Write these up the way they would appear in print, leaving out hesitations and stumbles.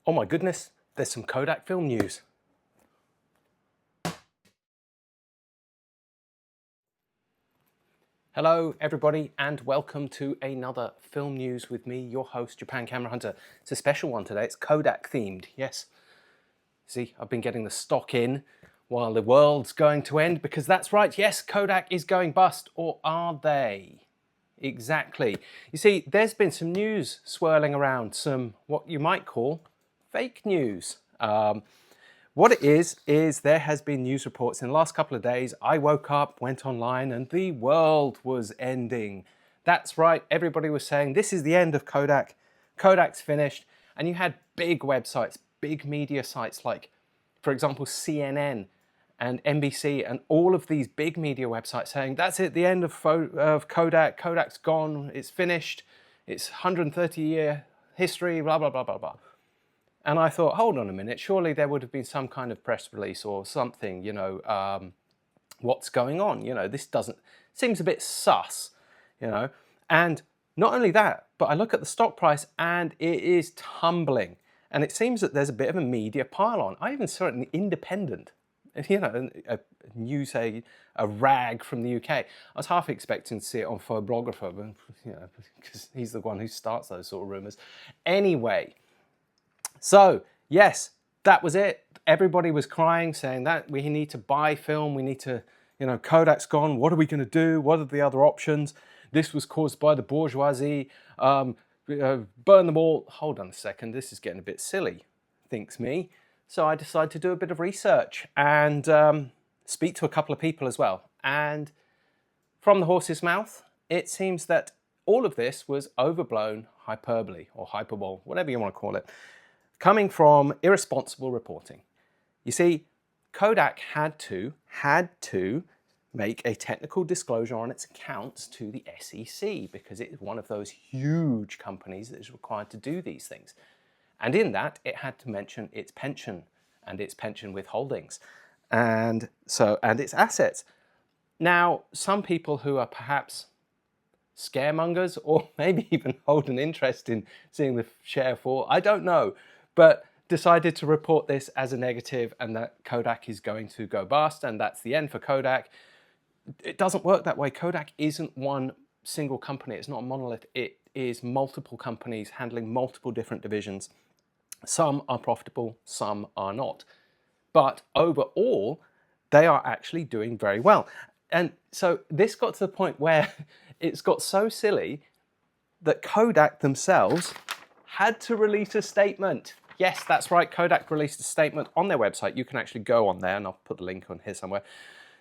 Oh my goodness, there's some Kodak film news. Hello everybody and welcome to another film news with me, your host, Japan Camera Hunter. It's a special one today, it's Kodak themed, yes. See, I've been getting the stock in while the world's going to end because that's right, yes, Kodak is going bust, or are they? Exactly. You see, there's been some news swirling around, some what you might call fake news. What it is there has been news reports in the last couple of days. I woke up, went online, and the world was ending. That's right, everybody was saying this is the end of Kodak. Kodak's finished. And you had big websites, big media sites like, for example, CNN and NBC and all of these big media websites saying that's it, the end of Kodak. Kodak's gone, it's finished, it's 130-year history, blah, blah, blah, blah, blah. And I thought, hold on a minute, surely there would have been some kind of press release or something, you know, what's going on? You know, this seems a bit sus, you know. And not only that, but I look at the stock price and it is tumbling. And it seems that there's a bit of a media pile-on. I even saw it in The Independent, you know, a news, a rag from the UK. I was half expecting to see it on Photographer, but, you know, because he's the one who starts those sort of rumours. Anyway. So, yes, that was it. Everybody was crying, saying that we need to buy film, we need to, you know, Kodak's gone, what are we going to do? What are the other options? This was caused by the bourgeoisie, burn them all. Hold on a second, this is getting a bit silly, thinks me. So I decided to do a bit of research and speak to a couple of people as well. And from the horse's mouth, it seems that all of this was overblown hyperbole or hyperbole, whatever you want to call it, coming from irresponsible reporting. You see, Kodak had to make a technical disclosure on its accounts to the SEC because it is one of those huge companies that is required to do these things. And in that, it had to mention its pension and its pension withholdings and its assets. Now, some people who are perhaps scaremongers or maybe even hold an interest in seeing the share fall, I don't know, but decided to report this as a negative and that Kodak is going to go bust and that's the end for Kodak. It doesn't work that way. Kodak isn't one single company. It's not a monolith. It is multiple companies handling multiple different divisions. Some are profitable, some are not. But overall, they are actually doing very well. And so this got to the point where it's got so silly that Kodak themselves had to release a statement. Yes, that's right, Kodak released a statement on their website. You can actually go on there, and I'll put the link on here somewhere.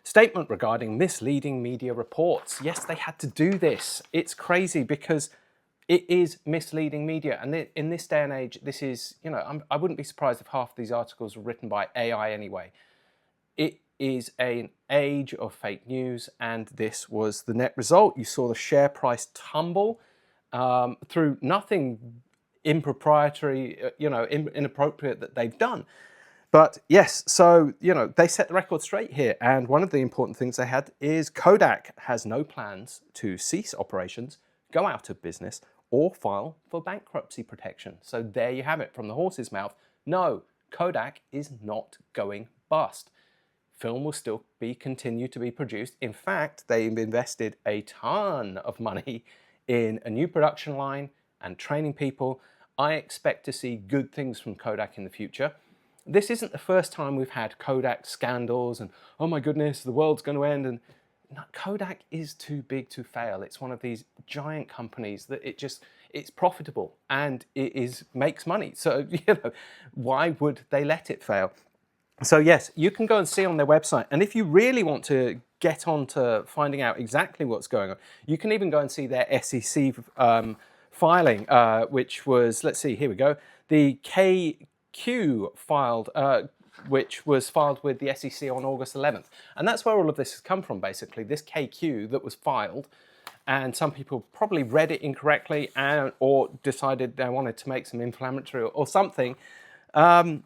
Statement regarding misleading media reports. Yes, they had to do this. It's crazy because it is misleading media. And in this day and age, this is, you know, I wouldn't be surprised if half of these articles were written by AI anyway. It is an age of fake news, and this was the net result. You saw the share price tumble through nothing improprietary, you know, inappropriate that they've done. But yes, so, you know, they set the record straight here. And one of the important things they had is Kodak has no plans to cease operations, go out of business, or file for bankruptcy protection. So there you have it from the horse's mouth. No, Kodak is not going bust. Film will still continue to be produced. In fact, they've invested a ton of money in a new production line and training people. I expect to see good things from Kodak in the future. This isn't the first time we've had Kodak scandals and, oh my goodness, the world's going to end. And no, Kodak is too big to fail. It's one of these giant companies that it's profitable and it makes money. So, you know, why would they let it fail? So yes, you can go and see on their website. And if you really want to get on to finding out exactly what's going on, you can even go and see their SEC filing, which was, let's see, here we go. The KQ filed, which was filed with the SEC on August 11th. And that's where all of this has come from, basically, this KQ that was filed. And some people probably read it incorrectly or decided they wanted to make some inflammatory or something. And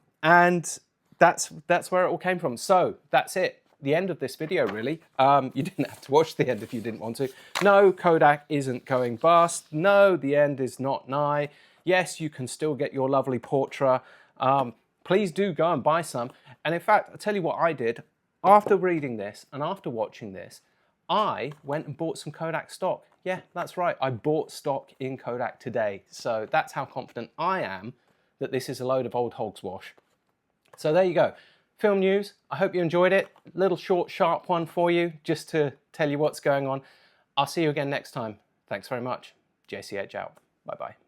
that's where it all came from. So that's it. The end of this video, really. You didn't have to watch the end if you didn't want to. No, Kodak isn't going bust. No, the end is not nigh. Yes, you can still get your lovely Portra Please do go and buy some. And in fact, I'll tell you what I did. After reading this and after watching this, I went and bought some Kodak stock. Yeah, that's right. I bought stock in Kodak today. So that's how confident I am that this is a load of old hogswash. So there you go. Film news. I hope you enjoyed it. Little short, sharp one for you, just to tell you what's going on. I'll see you again next time. Thanks very much. JCH out. Bye-bye.